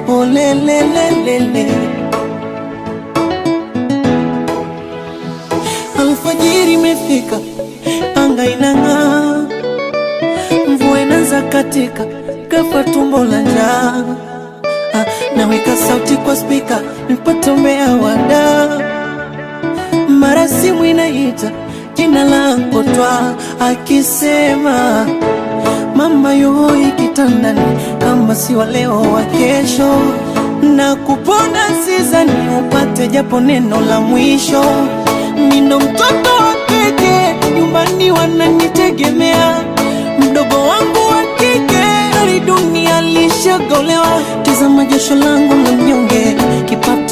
Oh le le le le le. Alfajiri imefika, anga inang'aa, mvua inaanza katika, ghafla tumbo la njaa. Naweka sauti kwa speaker, nipate umea wada. Mara simu inaita, jina langu Twa, akisema mama yuhoi kitandani, kama si wa leo wa kesho. Na kupona sizani upate japo neno la mwisho. Nino mtoto wa pekee, nyumbani wananitegemea. Mdogo wangu wa kike, hali dunia lishagolewa. Tazama jasho langu la mnyonge, kipato